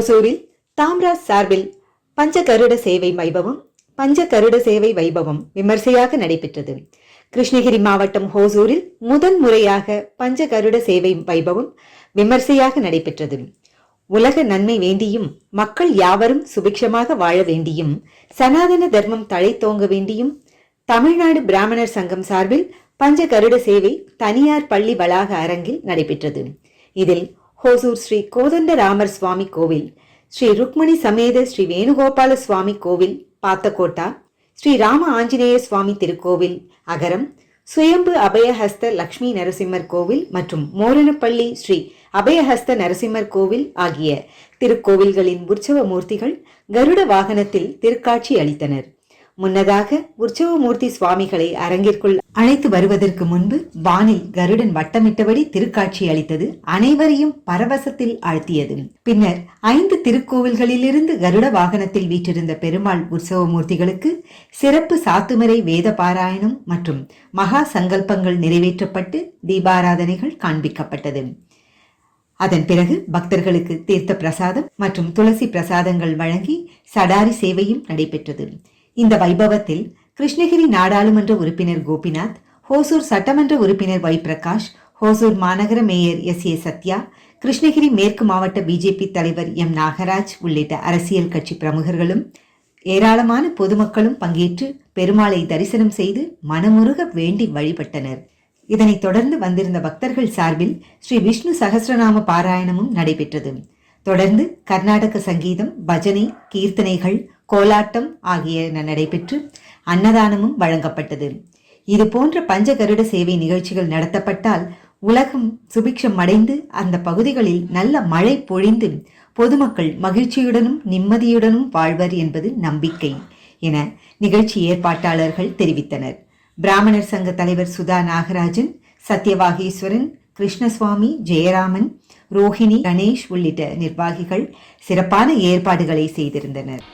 ஹோசூரில் தாம்ராஜ் சார்பில் பஞ்சகருட சேவை வைபவம் விமர்சையாக நடைபெற்றது. கிருஷ்ணகிரி மாவட்டம் ஹோசூரில் முதன் முறையாக பஞ்சகருட சேவை வைபவம் விமர்சையாக நடைபெற்றது. உலக நன்மை வேண்டியும் மக்கள் யாவரும் சுபிக்ஷமாக வாழ வேண்டியும் சனாதன தர்மம் தழைத்தோங்க வேண்டியும் தமிழ்நாடு பிராமணர் சங்கம் சார்பில் பஞ்சகருட சேவை தனியார் பள்ளி வளாக அரங்கில் நடைபெற்றது. இதில் ஹோசூர் ஸ்ரீ கோதண்டராமர் சுவாமி கோவில், ஸ்ரீ ருக்மணி சமேத ஸ்ரீ வேணுகோபால சுவாமி கோவில் பாத்தகோட்டா, ஸ்ரீ ராம ஆஞ்சநேய சுவாமி திருக்கோவில் அகரம், சுயம்பு அபயஹஸ்த லக்ஷ்மி நரசிம்மர் கோவில் மற்றும் மோரணப்பள்ளி ஸ்ரீ அபயஹஸ்த நரசிம்மர் கோவில் ஆகிய திருக்கோவில்களின் உற்சவ மூர்த்திகள் கருட வாகனத்தில் திருக்காட்சி அளித்தனர். முன்னதாக உற்சவமூர்த்தி சுவாமிகளை அரங்கிற்குள் அழைத்து வருவதற்கு முன்பு வானில் கருடன் வட்டமிட்டபடி திருக்காட்சி அளித்தது அனைவரையும் பரவசத்தில் ஆழ்த்தியது. பின்னர் 5 திருக்கோவில்களிலிருந்து கருட வாகனத்தில் வீற்றிருந்த பெருமாள் உற்சவமூர்த்திகளுக்கு சிறப்பு சாத்துமறை வேத பாராயணம் மற்றும் மகா சங்கல்பங்கள் நிறைவேற்றப்பட்டு தீபாராதனைகள் காண்பிக்கப்பட்டது. அதன் பிறகு பக்தர்களுக்கு தீர்த்த பிரசாதம் மற்றும் துளசி பிரசாதங்கள் வழங்கி சடாரி சேவையும் நடைபெற்றது. இந்த வைபவத்தில் கிருஷ்ணகிரி நாடாளுமன்ற உறுப்பினர் கோபிநாத், ஹோசூர் சட்டமன்ற உறுப்பினர் வை பிரகாஷ், ஹோசூர் மாநகர மேயர் SA சத்யா, கிருஷ்ணகிரி மேற்கு மாவட்ட பிஜேபி தலைவர் M நாகராஜ் உள்ளிட்ட அரசியல் கட்சி பிரமுகர்களும் ஏராளமான பொதுமக்களும் பங்கேற்று பெருமாளை தரிசனம் செய்து மனமுருக வேண்டி வழிபட்டனர். இதனைத் தொடர்ந்து வந்திருந்த பக்தர்கள் சார்பில் ஸ்ரீ விஷ்ணு சகஸ்ரநாம பாராயணமும் நடைபெற்றது. தொடர்ந்து கர்நாடக சங்கீதம், பஜனை, கீர்த்தனைகள், கோலாட்டம் ஆகியன நடைபெற்று அன்னதானமும் வழங்கப்பட்டது. இது போன்ற பஞ்சகருட சேவை நிகழ்ச்சிகள் நடத்தப்பட்டால் உலகம் சுபிக்ஷம் அடைந்து அந்த பகுதிகளில் நல்ல மழை பொழிந்து பொதுமக்கள் மகிழ்ச்சியுடனும் நிம்மதியுடனும் வாழ்வர் என்பது நம்பிக்கை என நிகழ்ச்சி ஏற்பாட்டாளர்கள் தெரிவித்தனர். பிராமணர் சங்க தலைவர் சுதா நாகராஜன், சத்யவாகீஸ்வரன், கிருஷ்ணசுவாமி, ஜெயராமன், ரோஹிணி, கணேஷ் உள்ளிட்ட நிர்வாகிகள் சிறப்பான ஏற்பாடுகளை செய்திருந்தனர்.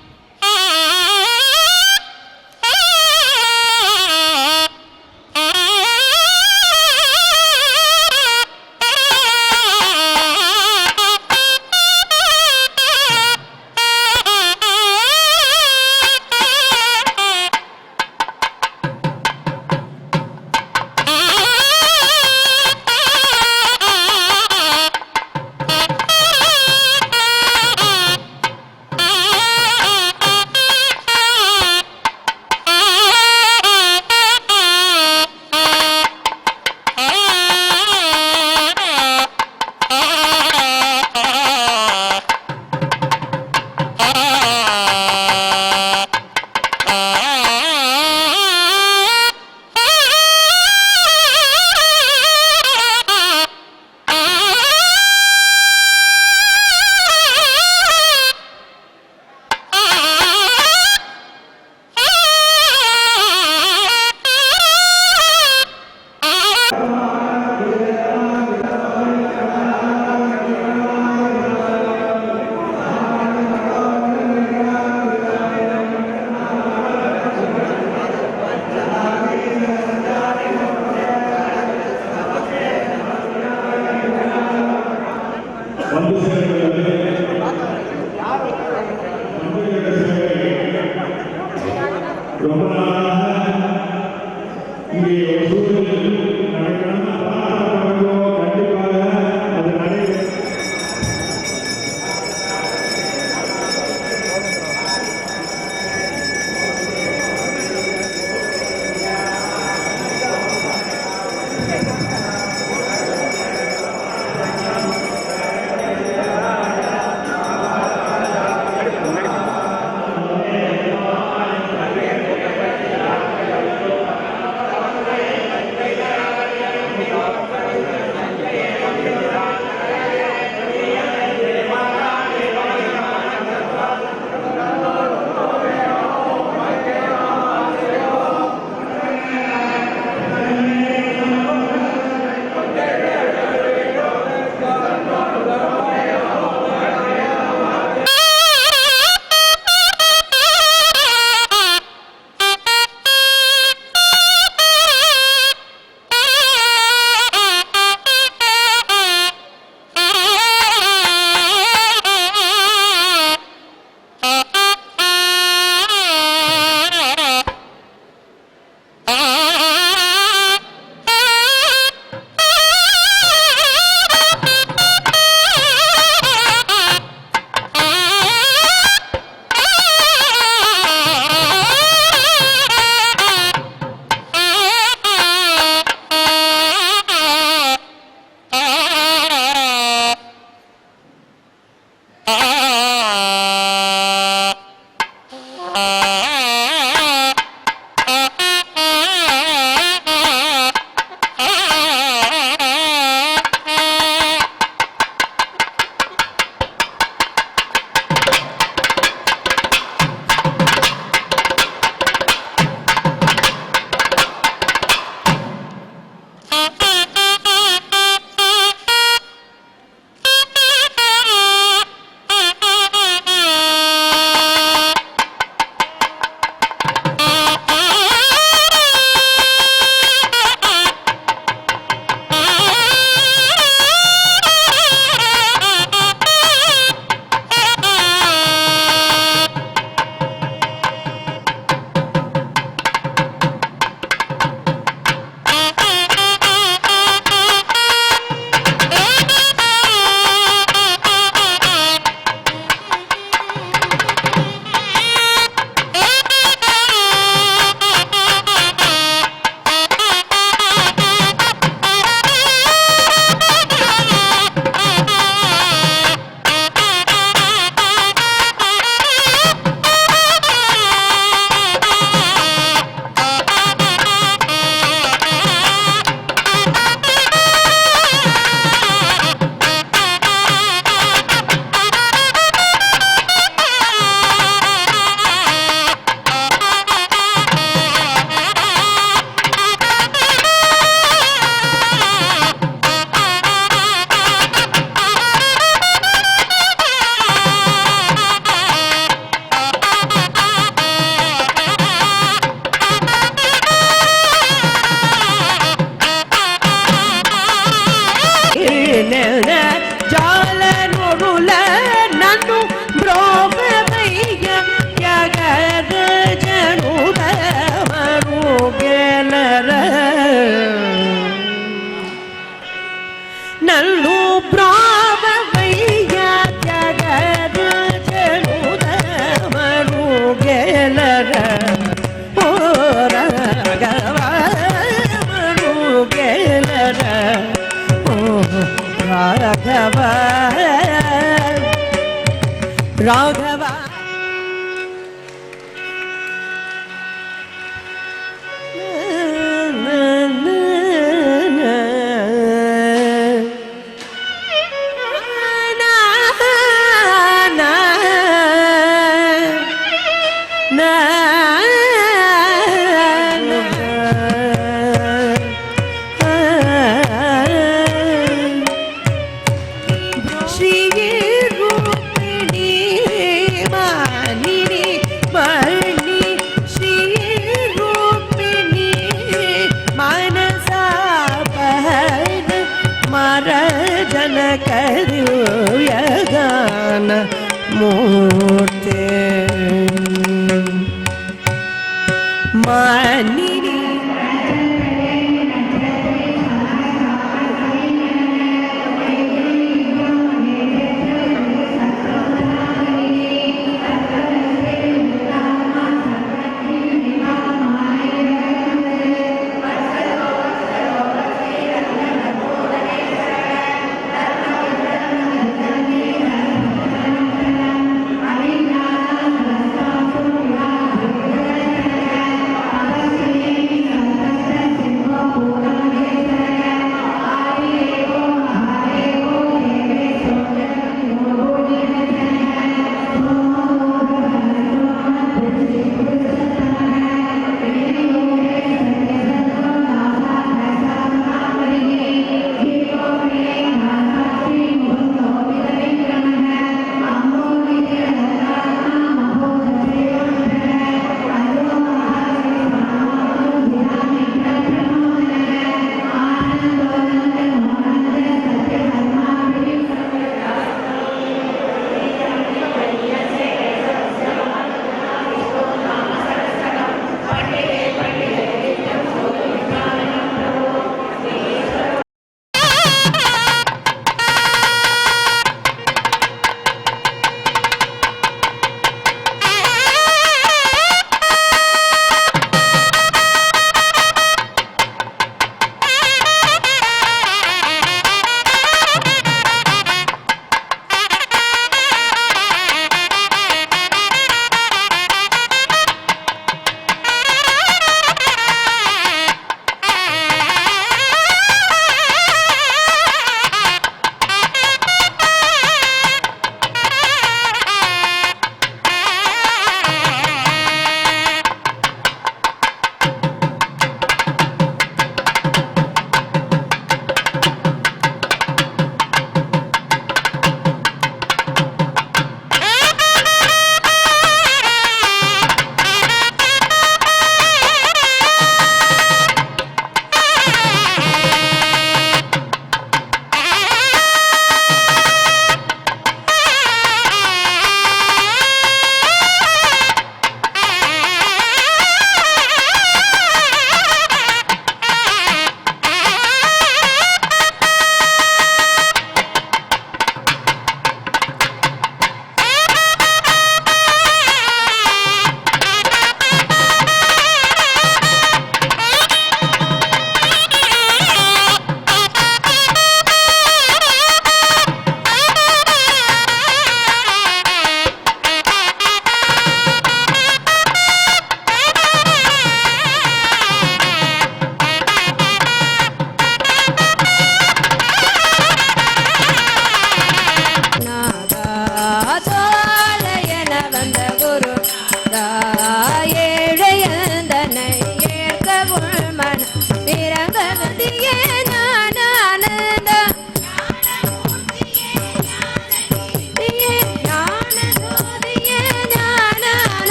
மானினி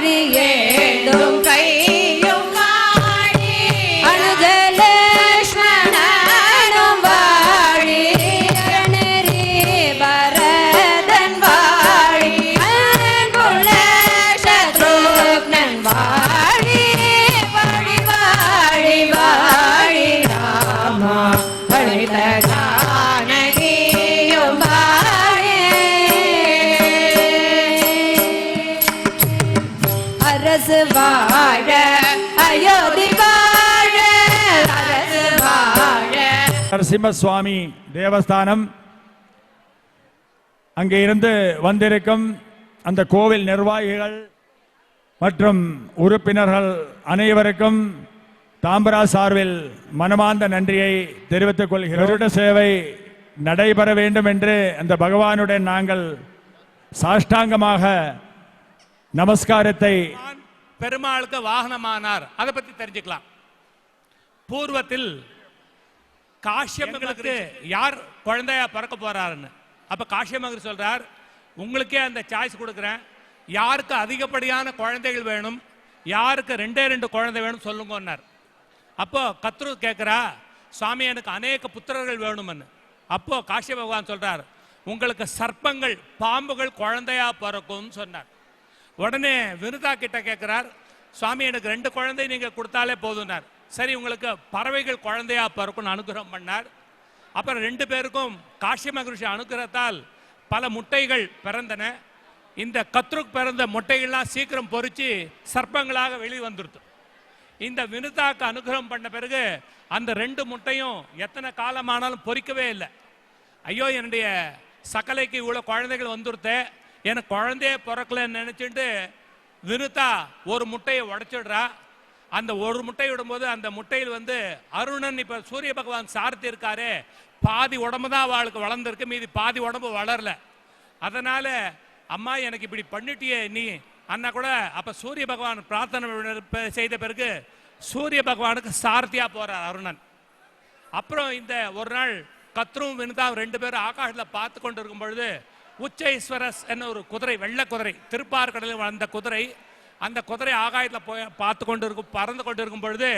ஆழியேடும் கையும் வாழி அனுஜலக்ஷ்மணனும் வாழி அரணரி பரதன் வாழி அன்புள்ள சத்ருக்னன் வாழி வாழி வாழி வாழி ராமா பணித ஜானகியும் வாழி அரசு வாழ அயோத்தி வாழ அரசு வாழ. நரசிம்ம சுவாமி தேவஸ்தானம் அங்கே இருந்து வந்திருக்கும் அந்த கோவில் நிர்வாகிகள் மற்றும் உறுப்பினர்கள் அனைவருக்கும் தாம்பரா சார்பில் மனமார்ந்த நன்றியை தெரிவித்துக் கொள்கிறோம். கருட சேவை நடைபெற வேண்டும் என்று அந்த பகவானுடன் நாங்கள் சாஷ்டாங்கமாக நமஸ்காரத்தை பெருமாளுக்கு வாகனமானார். அதை பத்தி தெரிஞ்சுக்கலாம். பூர்வத்தில் காஷ்யபங்களுக்கு யார் குழந்தையா பிறக்க போறாருன்னு அப்ப காஷ்யபர் சொல்றார், உங்களுக்கே அந்த சாய்ஸ் கொடுக்குறேன், யாருக்கு அதிகப்படியான குழந்தைகள் வேணும், யாருக்கு 2 குழந்தை வேணும் சொல்லுங்கன்னார். அப்போ கத்ரு கேட்குறா, சுவாமி எனக்கு அநேக புத்திரர்கள் வேணும்னு. அப்போ காஷ்யப பகவான் சொல்றார், உங்களுக்கு சர்ப்பங்கள் பாம்புகள் குழந்தையா பிறக்கும்னு சொன்னார். உடனே வினுதா கிட்ட கேட்கிறார், சுவாமி எனக்கு 2 குழந்தை நீங்க கொடுத்தாலே போதும்னார். சரி உங்களுக்கு பறவைகள் குழந்தையா பிறக்கும்னு அனுகிரகம் பண்ணார். அப்புறம் 2 பேருக்கும் காஷ்யப மகரிஷி அனுகிரகத்தால் பல முட்டைகள் பிறந்தன. இந்த கத்ருக்கு பிறந்த முட்டைகள்லாம் சீக்கிரம் பொறிச்சு சர்ப்பங்களாக வெளியே வந்துடுது. இந்த வினுதாக்கு அனுகிரகம் பண்ண பிறகு அந்த 2 முட்டையும் எத்தனை காலமானாலும் பொறிக்கவே இல்லை. ஐயோ என்னுடைய சகலைக்கு இவ்வளோ குழந்தைகள் வந்துருத்தே, எனக்கு குழந்தையே பிறக்கலன்னு நினைச்சுட்டு வினுதா ஒரு முட்டையை உடைச்சிடுறா. அந்த ஒரு முட்டை விடும்போது அந்த முட்டையில் அருணன் இப்ப சூரிய பகவான் சார்த்தி இருக்காரு, பாதி உடம்பு தான் அவளுக்கு வளர்ந்துருக்கு, மீதி பாதி உடம்பு வளரல. அதனால அம்மா எனக்கு இப்படி பண்ணிட்டியே நீ அண்ணா கூட. அப்ப சூரிய பகவான் பிரார்த்தனை செய்த பிறகு சூரிய பகவானுக்கு சார்த்தியா போறார் அருணன். அப்புறம் இந்த ஒரு நாள் கத்ரும் வினுதாவும் 2 பேரும் ஆகாசத்தில் பார்த்து கொண்டு இருக்கும் பொழுது உச்சைஸ்வரஸ் என்ன ஒரு குதிரை, வெள்ளை குதிரை, திருப்பார்கடலில் வளர்ந்த குதிரை, அந்த குதிரை ஆகாயத்தில் போய் பார்த்து கொண்டு இருக்கும், பறந்து கொண்டு இருக்கும் பொழுது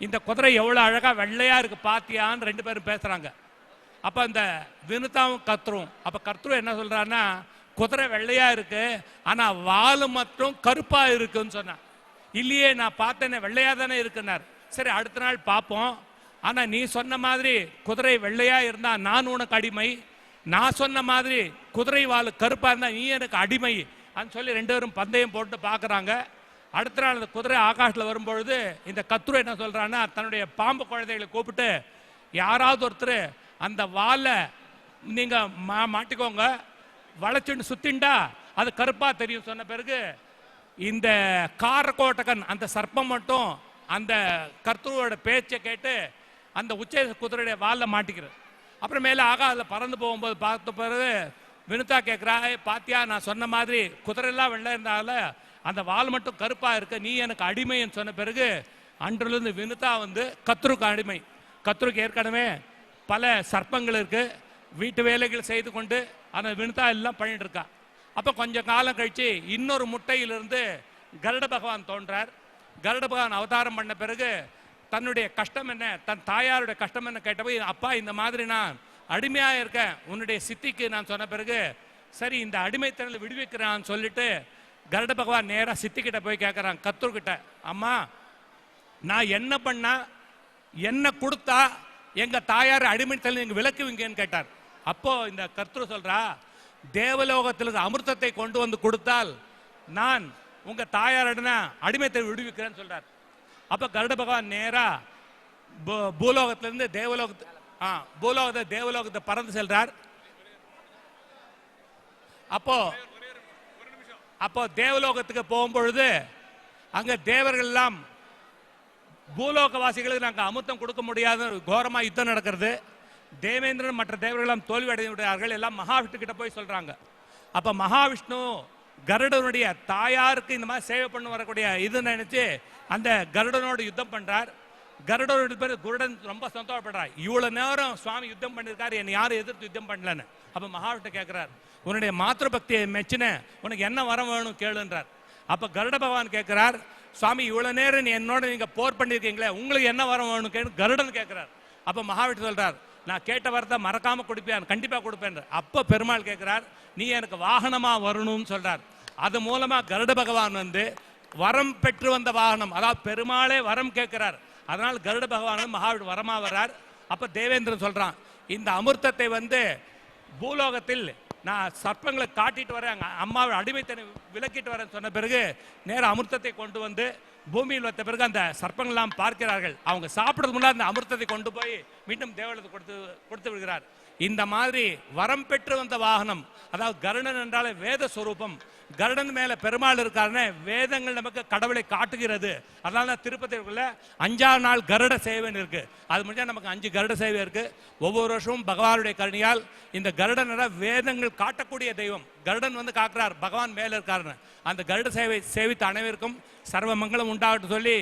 இந்த குதிரை எவ்வளோ அழகா வெள்ளையா இருக்கு பாத்தியான்னு 2 பேரும் பேசுறாங்க. அப்ப அந்த வினுதாவும் கத்ரும், அப்ப கத்ரு என்ன சொல்றான்னா, குதிரை வெள்ளையா இருக்கு ஆனா வால் மட்டும் கருப்பா இருக்குன்னு சொன்னான். இல்லையே நான் பார்த்தேனே வெள்ளையா தானே இருக்குன்னார். சரி அடுத்த நாள் பார்ப்போம். ஆனா நீ சொன்ன மாதிரி குதிரை வெள்ளையா இருந்தா நான் உனக்கு அடிமை, நான் சொன்ன மாதிரி குதிரை வால் கருப்பா இருந்தா நீ எனக்கு அடிமை அப்படின்னு சொல்லி 2 பேரும் பந்தயம் போட்டு பார்க்குறாங்க. அடுத்த நாள் அந்த குதிரை ஆகாஷத்தில் வரும்பொழுது இந்த கத்ரு என்ன சொல்றான்னா, தன்னுடைய பாம்பு குழந்தைகளை கூப்பிட்டு, யாராவது ஒருத்தர் அந்த வாலை நீங்க மாட்டிக்கோங்க, வளைச்சுண்டு சுத்திண்டா அது கருப்பா தெரியும் சொன்ன பிறகு இந்த காரகோட்டகன் அந்த சர்ப்பம் மட்டும் அந்த கர்த்தரோட பேச்சை கேட்டு அந்த உச்ச குதிரையுடைய வாலில் மாட்டிக்கிறது. அப்புறம் மேலே ஆகாதில் பறந்து போகும்போது பார்த்த பிறகு வினுதா கேட்குறா, பாத்தியா நான் சொன்ன மாதிரி குதிரையெல்லாம் வெள்ளை இருந்தால அந்த வால் மட்டும் கருப்பா இருக்க, நீ எனக்கு அடிமைன்னு சொன்ன பிறகு அன்றிலிருந்து வினுதா கத்ருக்கு அடிமை. கத்ருக்கு ஏற்கனவே பல சர்ப்பங்கள் இருக்கு, வீட்டு வேலைகள் செய்து கொண்டு அந்த வினுதா எல்லாம் பண்ணிட்டு இருக்கா. அப்போ கொஞ்ச காலம் கழிச்சு இன்னொரு முட்டையிலிருந்து கருட பகவான் தோன்றார். கருட பகவான் அவதாரம் பண்ண பிறகு தன்னுடைய கஷ்டம் என்ன, தன் தாயாருடைய கஷ்டம் என்ன கேட்டபோது, அப்பா இந்த மாதிரி நான் அடிமையா இருக்கேன் உன்னுடைய சித்திக்கு நான் சொன்ன பிறகு, சரி இந்த அடிமைத்தனில் விடுவிக்கிறான்னு சொல்லிட்டு கருட பகவான் நேரா சித்திக்கிட்ட போய் கேட்கறான் கத்ருக்கிட்ட, அம்மா நான் என்ன பண்ணா என்ன கொடுத்தா எங்க தாயார் அடிமைத்தனில் நீங்க விலக்குவீங்கன்னு கேட்டார். அப்போ இந்த கர்த்தரு சொல்றா, தேவலோகத்திலிருந்து அமிர்தத்தை கொண்டு வந்து கொடுத்தால் நான் உங்க தாயாரிடனா அடிமைத்தை விடுவிக்கிறேன்னு சொல்றார். அப்ப கருட பகவான் நேரா பூலோகத்திலிருந்து தேவலோகத்தை பறந்து செல்றார். அப்போ தேவலோகத்துக்கு போகும்பொழுது அங்க தேவர்கள் எல்லாம் பூலோகவாசிகளுக்கு நாங்கள் அமிர்தம் கொடுக்க முடியாத கோரமா யுத்தம் நடக்கிறது. தேவேந்திரன் மற்ற தேவர்களெல்லாம் தோல்வி அடைந்துவிட்டார்கள். எல்லாம் மகாவிஷ்ணு கிட்ட போய் சொல்றாங்க. அப்ப மகாவிஷ்ணு கருடனுடைய தாயாருக்கு இந்த மாதிரி சேவை பண்ண வரக்கூடிய இது நினைச்சு அந்த கருடனோடு யுத்தம் பண்றார். கருடனோட பேர் குருடன் ரொம்ப சந்தோஷப்படுறார், இவ்வளவு நேரம் சுவாமி யுத்தம் பண்ணிருக்காரு, என்னை யாரும் எதிர்த்து யுத்தம் பண்ணலன்னு. அப்ப மகாவிஷ்ணு கேட்கிறார், உன்னுடைய மாத்திரு பக்தியை மெச்சின உனக்கு என்ன வரம் வேணும் கேளுன்றார். அப்ப கருட பகவான் கேட்கிறார், சுவாமி இவ்வளவு நேரம் நீ என்னோட நீங்க போர் பண்ணிருக்கீங்களே, உங்களுக்கு என்ன வரம் வேணும் கேளு கருடன் கேட்கிறார். அப்ப மகாவிஷ்ணு சொல்றார், நான் கேட்ட வரத்தை மறக்காம கொடுப்பேன், கண்டிப்பா கொடுப்பேன். அப்ப பெருமாள் கேட்கிறார், நீ எனக்கு வாகனமா வரணும்னு சொல்றார். அது மூலமா கருட பகவான் வரம் பெற்று வந்த வாகனம், அதாவது பெருமாளே வரம் கேட்கிறார். அதனால் கருட பகவான் மகாவிஷ்ணு வரமா வர்றார். அப்ப தேவேந்திரன் சொல்றான், இந்த அமிர்தத்தை பூலோகத்தில் நான் சர்ப்பங்களை காட்டிட்டு வரேன், அம்மாவை அடிமைத்தனை விலக்கிட்டு வரேன்னு சொன்ன பிறகு நேரம் அமிர்தத்தை கொண்டு பூமியில் வைத்த பிறகு அந்த சர்ப்பங்கள்லாம் பார்க்கிறார்கள். அவங்க சாப்பிடுறது முன்னாடி அந்த அமிர்தத்தை கொண்டு போய் மீண்டும் தேவலத்தை கொடுத்து விடுகிறார். இந்த மாதிரி வரம் பெற்று வந்த வாகனம், அதாவது கருடன் என்றாலே வேத ஸ்வரூபம். கருடன் மேல பெருமாள் இருக்காருன்னு வேதங்கள் நமக்கு கடவுளை காட்டுகிறது. அதனால திருப்பதிக்குள்ள 5ஆம் நாள் கருட சேவைன்னு இருக்கு. அது முடிஞ்சா நமக்கு 5 கருட சேவை இருக்கு. ஒவ்வொரு வருஷமும் பகவானுடைய கருணையால் இந்த கருடன் வேதங்கள் காட்டக்கூடிய தெய்வம். கருடன் காக்கிறார், பகவான் மேல இருக்காருன்னு. அந்த கருட சேவை சேவித்த அனைவருக்கும் சர்வ மங்களம் உண்டாகட்டும் சொல்லி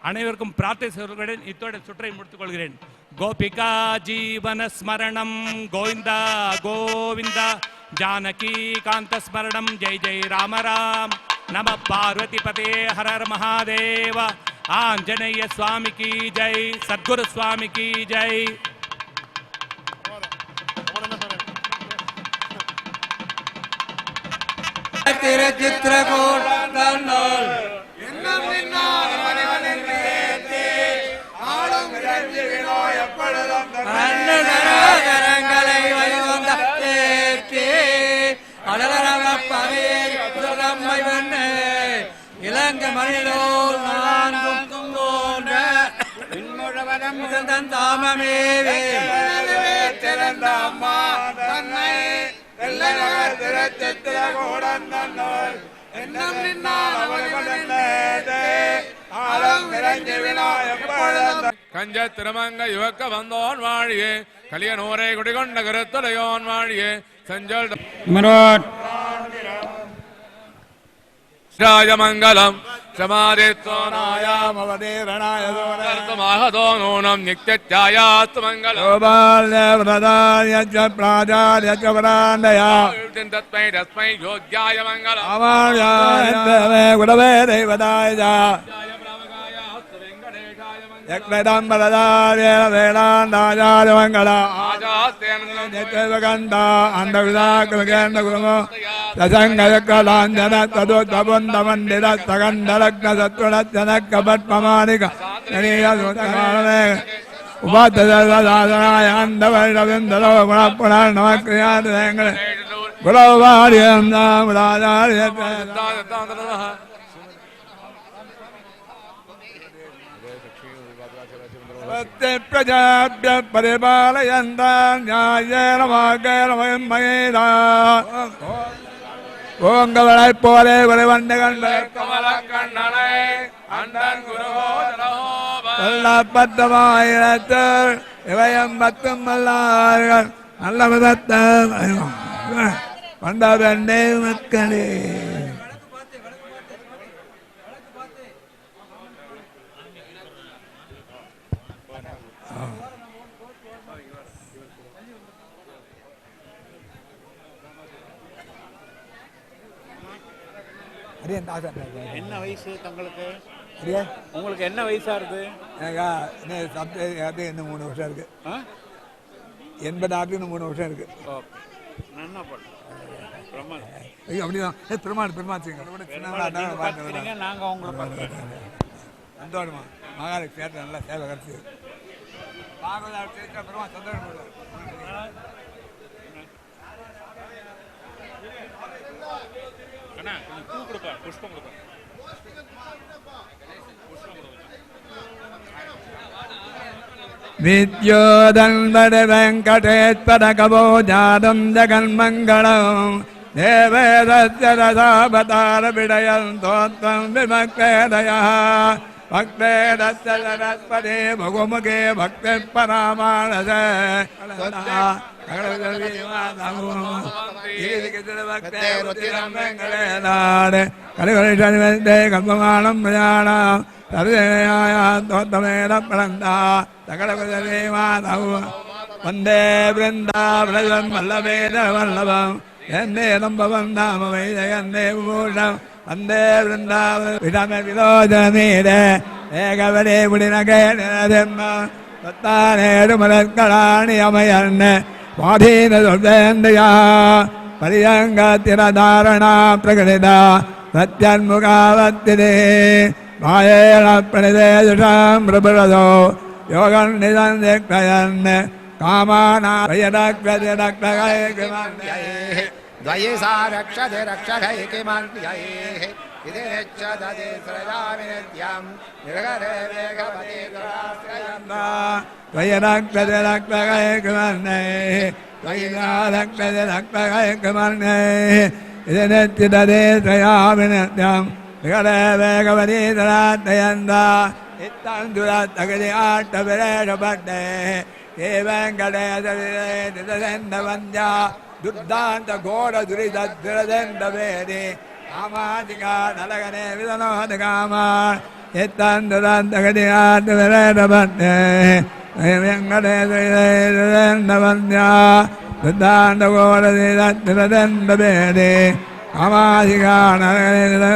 அனைவருக்கும் பிரார்த்தனை இத்தோட சுற்றை முடித்துக் கொள்கிறேன். கோபிகா ஜீவன ஸ்மரணம் கோவிந்தா கோவிந்தா जानकी कांत स्मरणम जय जय राम राम नमः पार्वती पते हर हर महादेव आंजनेय स्वामी की जय सद्गुरु स्वामी की जय திருச்சித்திரகூட கரங்களை வைத்தேற்றி அலரவை வெண்ணே இலங்கை மனிதோர் நான்கும் தோன்ற தன் தாமமேவே திறந்த அம்மா தன்னை கஞ்ச திருமங்க யுவக்க வந்தோன் வாழியே கலியனூரை குடிகொண்ட கருத்துடையோன் வாழியே செஞ்சல் ராஜமங்கலம் சமாதித்வநாயாமவதேரணாயதோ நூனம் நித்யத்யாயாஸ்து மங்கலம் தஸ்மை தஸ்மை யோக்யாய மங்கலம் குடவே தெய்வதாய வேளாண்டாயாமங்களா அந்த விதாக்கந்த குருமோ சசங்கலாஞ்சன ததுந்தமண்டிர சகண்டலக்ன சத்துணச்சனக்க பத்மமானிக உபாத்ததாய அந்த வருடவிந்தலோ குணப்புணர் நமக்கிரியாதங்கள் குலவாரியம் நாம் ராஜாரிய பிரஜாபிய பரிபாலயந்தான் ஞாயேரமயமயதா ஓங்கவளை போலே வரைவண்ட கமல கண்ணனை அண்டன் குருகோதரப்பத்தமாயிரத்தில் இவயம் பத்தும் வல்லார்கள் நல்ல விதத்தை வந்தவண்டே மக்களே என்ன வயசு தங்களுக்கு? உங்களுக்கு என்ன வயசா இருக்கு? இன்னும் 3 வருஷம் இருக்கு. 86 இன்னும் 3 வருஷம் இருக்கு. அப்படிதான் நாங்க உங்களை சந்தோஷமா மகாலட்சுமி நல்லா சேவை கிடைச்சி சந்தோஷம். புஷ்பம் கொடுப்பேன். வித்யோதன்பட வெங்கடேஸ்வர கபோஜாதம் ஜகன்மங்களம் தேவேதாபதார விடயம் தோத்தம் விமக்தேதயா பக்தேதஸ்பதே முகமுகே பக்தி பராமானச கல்பமானம் பிரயாணம் தோத்தமேன பிறந்தா தகடமாதவ வந்தே பிருந்தாவனம் வல்லவேத வல்லபம் என்னே நம்பவம் நாம வைதே பூஷம் வந்தே பிருந்தாவன விடம விலோதனீர ஏகவரே புடினகேடு மலர்களாணி அமையன்ன வாதீன சொல்வேந்தையா பரியங்கத்திரதாரணா பிரகடிதா பிரத்யன்முகாவத்திரே மாயேன பிரணிதேஷாம் பிரபுரதோ யோகன் நிதந்தயன் காமானாயனக்ரதிரக்ரகைகுமன்யே द्वये सा रक्षते रक्षकैकिमन्यैः इति नेच्छदति श्रयामिनित्यं निर्गरे वेगवति दुराश्रयन्ता त्वयनक्रतिरक्रगैकुमन्ये त्वयिनारक्रतिरक्रगैकुमन्ये इति नेच्छदति श्रयामिनित्यं निर्गरे वेगवति दुराश्रयन्ता इत्थं दुरात्तगति आट्टविरेषपट्टे हे वेङ्कटेशविरेन्दवन्द्या दुर्दान्त घोर दुरिदुरदण्ड वेदे कामादिका नलगने विदनोद कामा एतान् दुरान्त गतियात् विरेणपत्ते वेङ्कटेशविरेन्दवन्द्या दुर्दान्त घोरधिरधिरदण्डभेदे कामाधिका नरकने